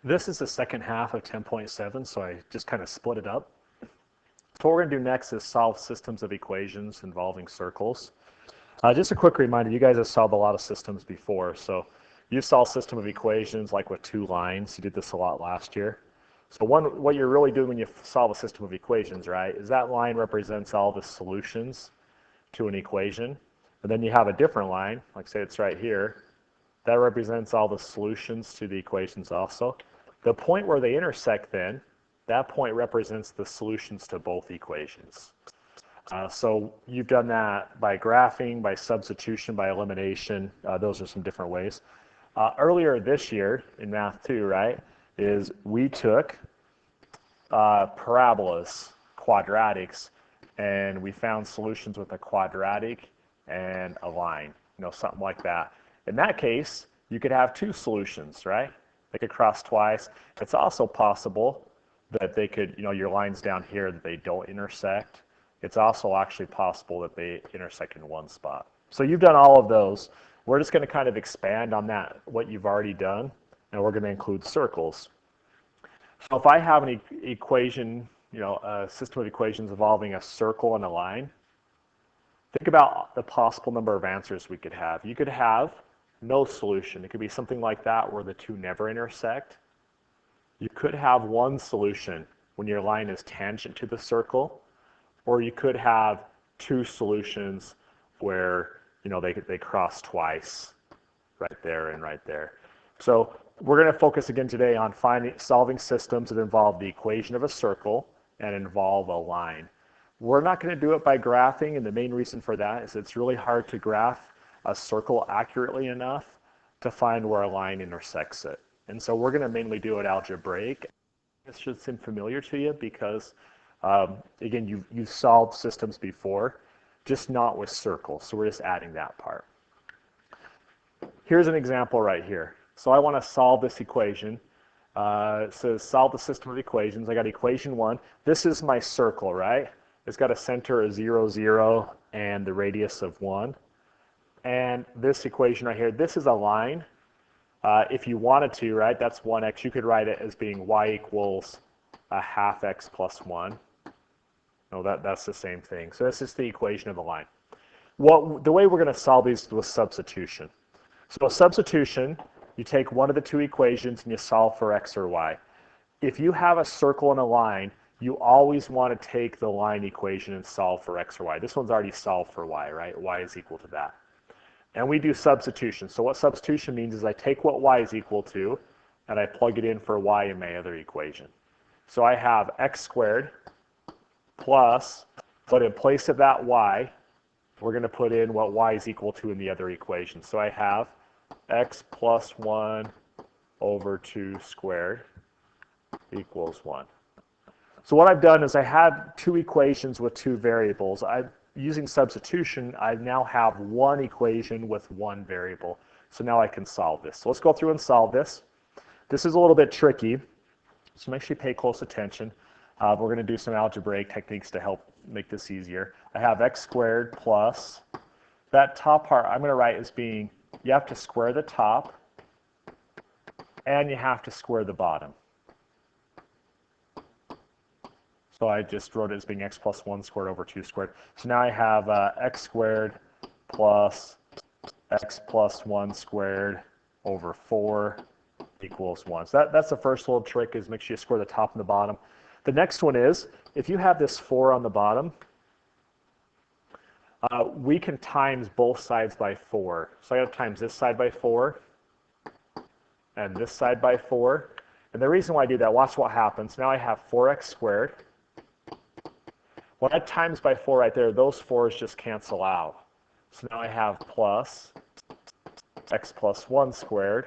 This is the second half of 10.7, so I just kind of split it up. So what we're going to do next is solve systems of equations involving circles. Just a quick reminder, you guys have solved a lot of systems before. So you solved system of equations like with two lines. You did this a lot last year. So what you're really doing when you solve a system of equations, right, is that line represents all the solutions to an equation. And then you have a different line, like say it's right here, that represents all the solutions to the equations also. The point where they intersect then, that point represents the solutions to both equations. So you've done that by graphing, by substitution, by elimination. Those are some different ways. Earlier this year in Math 2, right, is we took parabolas, quadratics, and we found solutions with a quadratic and a line, something like that. In that case, you could have two solutions, right? They could cross twice. It's also possible that they could, your lines down here, that they don't intersect. It's also actually possible that they intersect in one spot. So you've done all of those. We're just going to kind of expand on that, what you've already done, and we're going to include circles. So if I have an equation, a system of equations involving a circle and a line, think about the possible number of answers we could have. You could have no solution. It could be something like that where the two never intersect. You could have one solution when your line is tangent to the circle, or you could have two solutions where they cross twice, right there and right there. So we're going to focus again today on solving systems that involve the equation of a circle and involve a line. We're not going to do it by graphing, and the main reason for that is it's really hard to graph a circle accurately enough to find where a line intersects it. And so we're going to mainly do it algebraic. This should seem familiar to you because, again, you've solved systems before, just not with circles. So we're just adding that part. Here's an example right here. So I want to solve this equation. It says solve the system of equations. I got equation 1. This is my circle, right? It's got a center of 0, 0, and the radius of 1. And this equation right here, this is a line. If you wanted to, right, that's 1x. You could write it as being y equals a half x plus 1. No, that's the same thing. So this is the equation of a line. The way we're going to solve these is with substitution. So substitution, you take one of the two equations and you solve for x or y. If you have a circle and a line, you always want to take the line equation and solve for x or y. This one's already solved for y, right? Y is equal to that. And we do substitution. So what substitution means is I take what y is equal to and I plug it in for y in my other equation. So I have x squared plus, but in place of that y, we're going to put in what y is equal to in the other equation. So I have x plus 1 over 2 squared equals 1. So what I've done is I had two equations with two variables. Using substitution, I now have one equation with one variable. So now I can solve this. So let's go through and solve this. This is a little bit tricky, so make sure you pay close attention. We're going to do some algebraic techniques to help make this easier. I have x squared plus, that top part I'm going to write as being, you have to square the top and you have to square the bottom. So I just wrote it as being x plus 1 squared over 2 squared. So now I have x squared plus x plus 1 squared over 4 equals 1. So that's the first little trick, is make sure you square the top and the bottom. The next one is, if you have this 4 on the bottom, we can times both sides by 4. So I got to times this side by 4 and this side by 4. And the reason why I do that, watch what happens. Now I have 4x squared. When I times by 4 right there, those 4's just cancel out. So now I have plus x plus 1 squared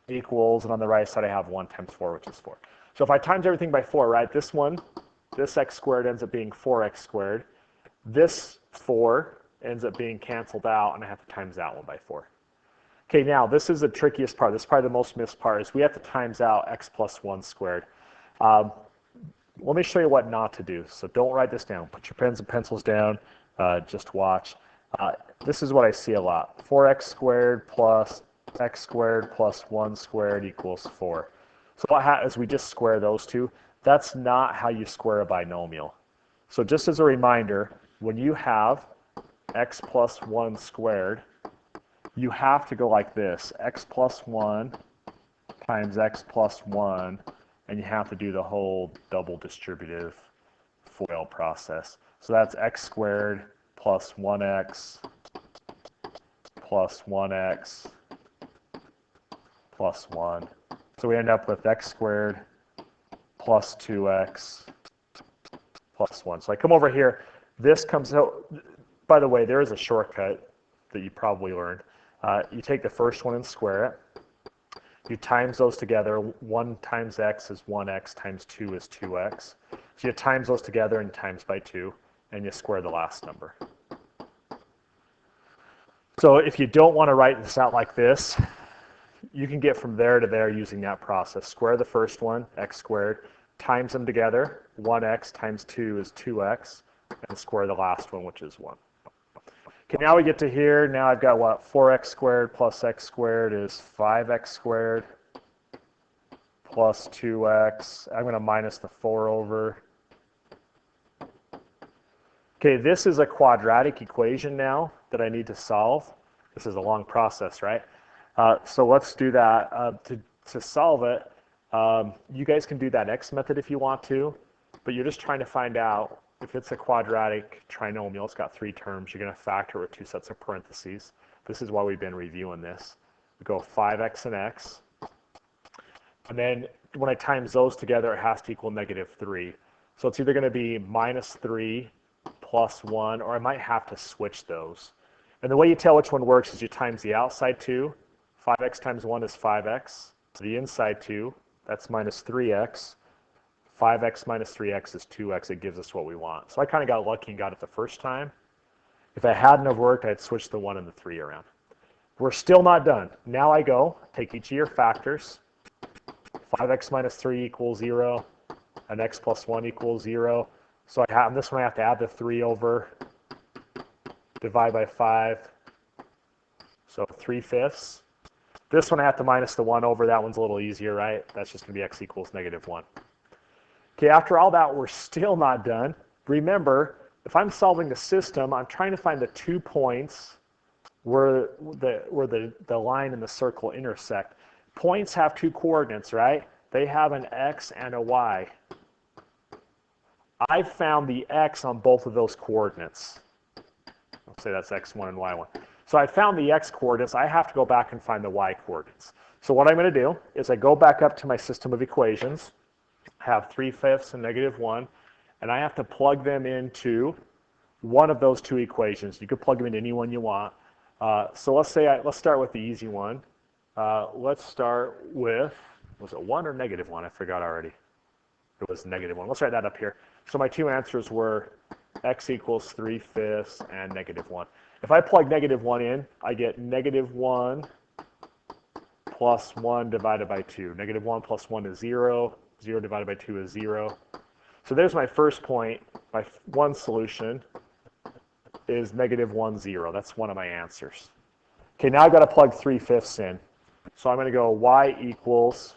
equals, and on the right side I have 1 times 4, which is 4. So if I times everything by 4, right, this x squared ends up being 4x squared. This 4 ends up being canceled out, and I have to times that one by 4. Okay, now this is the trickiest part. This is probably the most missed part, is we have to times out x plus 1 squared. Let me show you what not to do. So don't write this down. Put your pens and pencils down. Just watch. This is what I see a lot. 4x squared plus x squared plus 1 squared equals 4. So what happens is we just square those two. That's not how you square a binomial. So just as a reminder, when you have x plus 1 squared, you have to go like this, x plus 1 times x plus 1, and you have to do the whole double distributive FOIL process. So that's x squared plus 1x plus 1x plus 1. So we end up with x squared plus 2x plus 1. So I come over here. This comes out. By the way, there is a shortcut that you probably learned. You take the first one and square it. You times those together. 1 times x is 1x times 2 is 2x. So you times those together and times by 2, and you square the last number. So if you don't want to write this out like this, you can get from there to there using that process. Square the first one, x squared, times them together. 1x times 2 is 2x, and square the last one, which is 1. Okay, now we get to here. Now I've got what? 4x squared plus x squared is 5x squared plus 2x. I'm going to minus the 4 over. Okay, this is a quadratic equation now that I need to solve. This is a long process, right? So let's do that. To solve it, you guys can do that x method if you want to, but you're just trying to find out if it's a quadratic trinomial. It's got 3 terms. You're going to factor with 2 sets of parentheses. This is why we've been reviewing this. We go 5x and x. And then when I times those together, it has to equal -3. So it's either going to be -3 plus 1, or I might have to switch those. And the way you tell which one works is you times the outside 2. 5x times 1 is 5x. The inside 2, that's -3x. 5x minus 3x is 2x. It gives us what we want. So I kind of got lucky and got it the first time. If it hadn't have worked, I'd switch the 1 and the 3 around. We're still not done. Now I go, take each of your factors. 5x minus 3 equals 0, and x plus 1 equals 0. So I have this one, I have to add the 3 over, divide by 5, so 3/5. This one I have to minus the 1 over. That one's a little easier, right? That's just going to be x equals -1. Okay, after all that, we're still not done. Remember, if I'm solving the system, I'm trying to find the 2 points where the line and the circle intersect. Points have 2 coordinates, right? They have an x and a y. I've found the x on both of those coordinates. Let's say that's x1 and y1. So I found the x coordinates. I have to go back and find the y coordinates. So what I'm going to do is I go back up to my system of equations, have 3/5 and -1, and I have to plug them into one of those 2 equations. You could plug them into any one you want. So let's start with the easy one. Let's start with, was it 1 or -1? I forgot already. It was -1. Let's write that up here. So my 2 answers were x equals 3/5 and -1. If I plug -1 in, I get -1 plus 1 divided by 2. -1 plus 1 is 0. 0 divided by 2 is 0. So there's my first point. My one solution is -1, 0. That's one of my answers. Okay, now I've got to plug 3/5 in. So I'm going to go y equals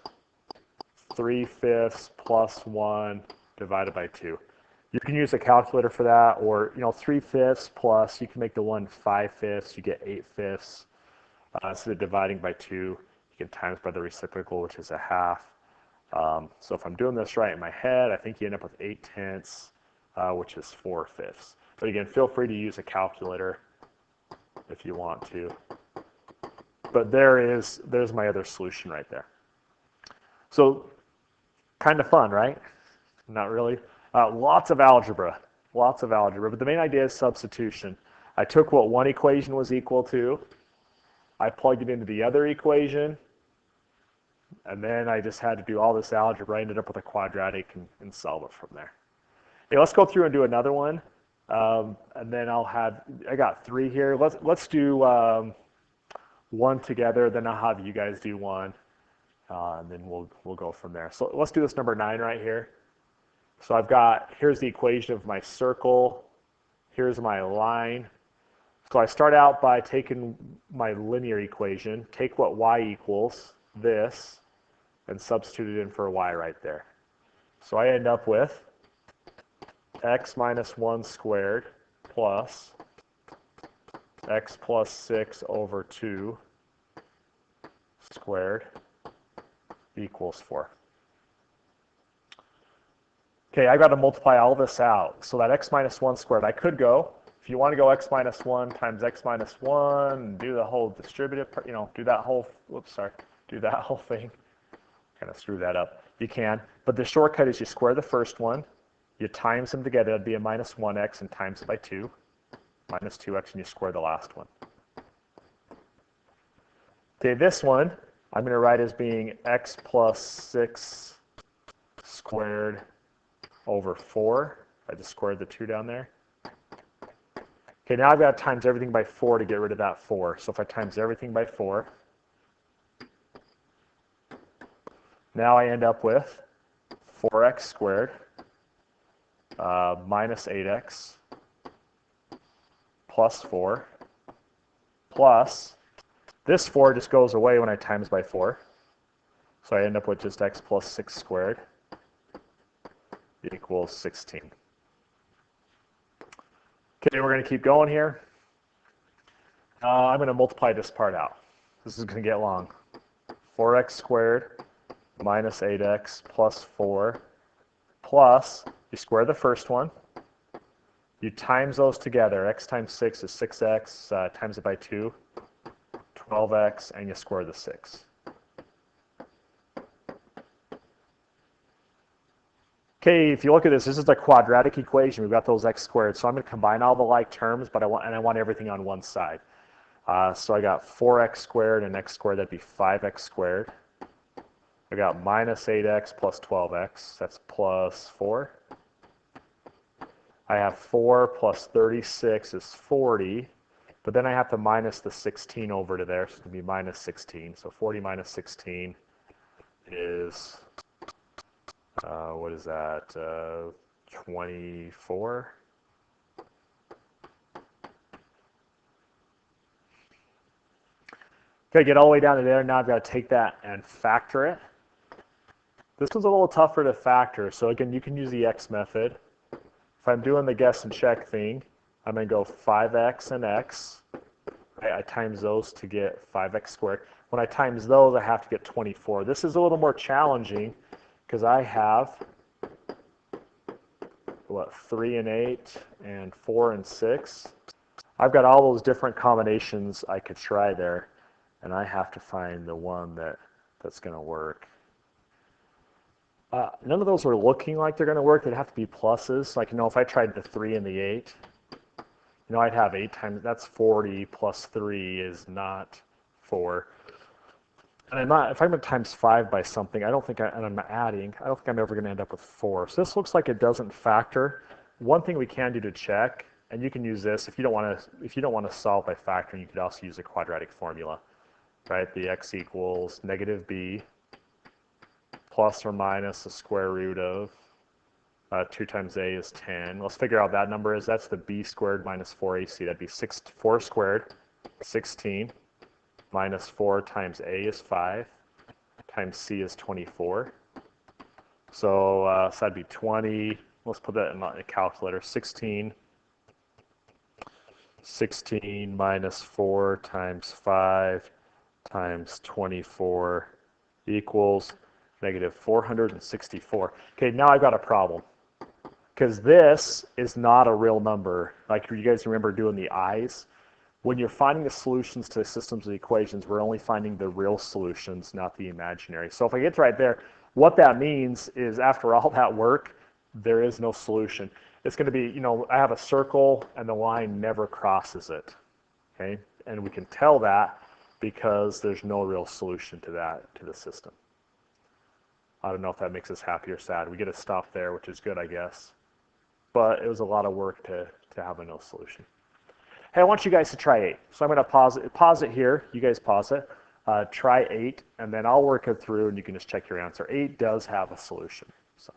3/5 plus 1 divided by 2. You can use a calculator for that, or 3/5 plus, you can make the one 5/5, you get 8/5. Instead of dividing by 2, you can times by the reciprocal, which is a half. So if I'm doing this right in my head, I think you end up with 8/10, which is 4/5. But again, feel free to use a calculator if you want to. But there's my other solution right there. So kind of fun, right? Not really. Lots of algebra, but the main idea is substitution. I took what one equation was equal to, I plugged it into the other equation, and then I just had to do all this algebra. I ended up with a quadratic and solve it from there. Okay, let's go through and do another one, and then I got 3 here. Let's do one together, then I'll have you guys do one, and then we'll go from there. So let's do this number 9 right here. So here's the equation of my circle, here's my line. So I start out by taking my linear equation, take what y equals, this, and substitute it in for a y right there. So I end up with x minus 1 squared plus x plus 6 over 2 squared equals 4. Okay, I've got to multiply all this out. So that x minus 1 squared, I could go, if you want to go x minus 1 times x minus 1, and do the whole distributive, do that whole, do that whole thing. Kind of screw that up. You can, but the shortcut is you square the first one, you times them together, that'd be a minus 1x, and times it by 2, minus 2x, and you square the last one. Okay, this one, I'm going to write as being x plus 6 squared over 4. I just squared the 2 down there. Okay, now I've got to times everything by 4 to get rid of that 4. So if I times everything by 4, now I end up with 4x squared minus 8x plus 4 plus, this 4 just goes away when I times by 4. So I end up with just x plus 6 squared equals 16. Okay, we're going to keep going here. I'm going to multiply this part out. This is going to get long. 4x squared minus 8x plus 4 plus, you square the first one, you times those together. X times 6 is 6x, times it by 2, 12x, and you square the 6. Okay, if you look at this, this is a quadratic equation. We've got those x squared. So I'm going to combine all the like terms, but I want everything on one side. So I got 4x squared and x squared, that'd be 5x squared. I got minus 8x plus 12x, that's plus 4. I have 4 plus 36 is 40, but then I have to minus the 16 over to there, so it's going to be minus 16. So 40 minus 16 is, what is that, 24? Okay, get all the way down to there. Now I've got to take that and factor it. This one's a little tougher to factor, so again, you can use the x method. If I'm doing the guess and check thing, I'm going to go 5x and x. I times those to get 5x squared. When I times those, I have to get 24. This is a little more challenging because I have, 3 and 8 and 4 and 6. I've got all those different combinations I could try there, and I have to find the one that's going to work. None of those are looking like they're going to work. They'd have to be pluses. Like, if I tried the 3 and the 8, I'd have 8 times, that's 40 plus 3 is not 4. And if I'm going to times 5 by something, and I'm adding, I don't think I'm ever going to end up with 4. So this looks like it doesn't factor. One thing we can do to check, and you can use this, if you don't want to solve by factoring, you could also use a quadratic formula, right? The x equals negative b plus or minus the square root of 2 times a is 10. Let's figure out what that number is. That's the b squared minus 4ac. That'd be 4 squared, 16, minus 4 times a is 5, times c is 24. So that'd be 20. Let's put that in a calculator. 16 minus 4 times 5 times 24 equals negative 464. Okay, now I've got a problem because this is not a real number. Like, you guys remember doing the i's? When you're finding the solutions to systems of equations, we're only finding the real solutions, not the imaginary. So if I get right there, what that means is after all that work, there is no solution. It's going to be, I have a circle and the line never crosses it, okay? And we can tell that because there's no real solution to the system. I don't know if that makes us happy or sad. We get a stop there, which is good, I guess. But it was a lot of work to have a no solution. Hey, I want you guys to try 8. So I'm going to pause it here. You guys pause it. Try 8, and then I'll work it through, and you can just check your answer. 8 does have a solution. So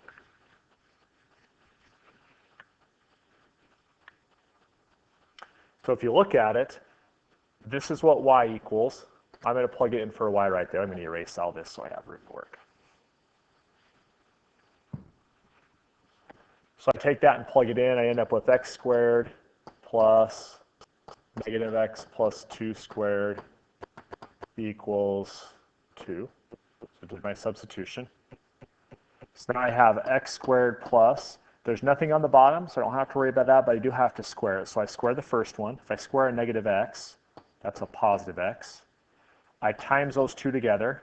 if you look at it, this is what y equals. I'm going to plug it in for a y right there. I'm going to erase all this so I have room to work. So I take that and plug it in. I end up with x squared plus negative x plus 2 squared equals 2. So I did my substitution. So now I have x squared plus, there's nothing on the bottom, so I don't have to worry about that, but I do have to square it. So I square the first one. If I square a negative x, that's a positive x. I times those two together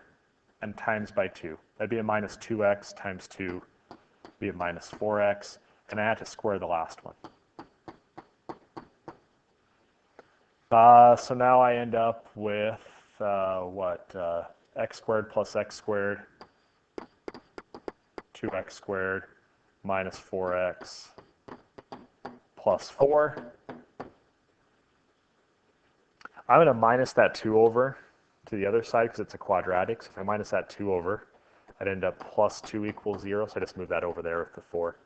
and times by 2. That'd be a minus 2x times 2, be a minus 4x, and I had to square the last one. So now I end up with x squared plus x squared, 2x squared minus 4x plus 4. I'm going to minus that 2 over to the other side because it's a quadratic. So if I minus that 2 over, I'd end up plus 2 equals 0. So I just move that over there with the 4.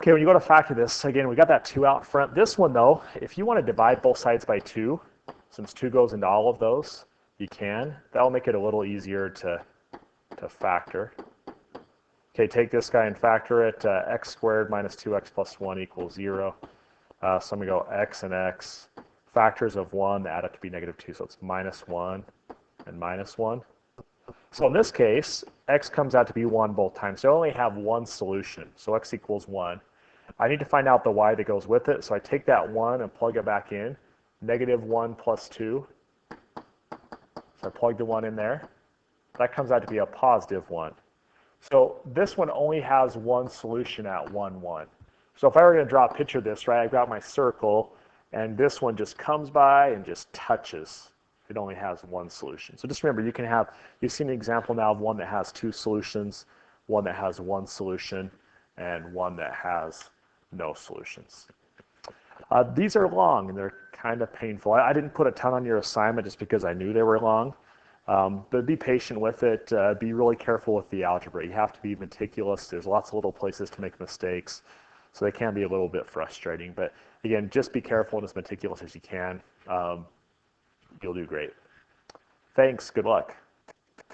Okay, when you go to factor this, again, we got that 2 out front. This one, though, if you want to divide both sides by 2, since 2 goes into all of those, you can. That'll make it a little easier to factor. Okay, take this guy and factor it. X squared minus 2x plus 1 equals 0. So I'm going to go x and x. Factors of 1 that add up to be negative 2. So it's minus 1 and minus 1. So in this case, x comes out to be 1 both times. So I only have one solution. So x equals 1. I need to find out the y that goes with it. So I take that 1 and plug it back in. Negative 1 plus 2. So I plug the 1 in there. That comes out to be a positive 1. So this one only has one solution at 1, 1. So if I were going to draw a picture of this, right, I've got my circle, and this one just comes by and just touches. It only has one solution. So just remember, you've seen an example now of one that has two solutions, one that has one solution, and one that has no solutions. These are long, and they're kind of painful. I didn't put a ton on your assignment just because I knew they were long. But be patient with it. Be really careful with the algebra. You have to be meticulous. There's lots of little places to make mistakes, so they can be a little bit frustrating. But again, just be careful and as meticulous as you can. You'll do great. Thanks. Good luck.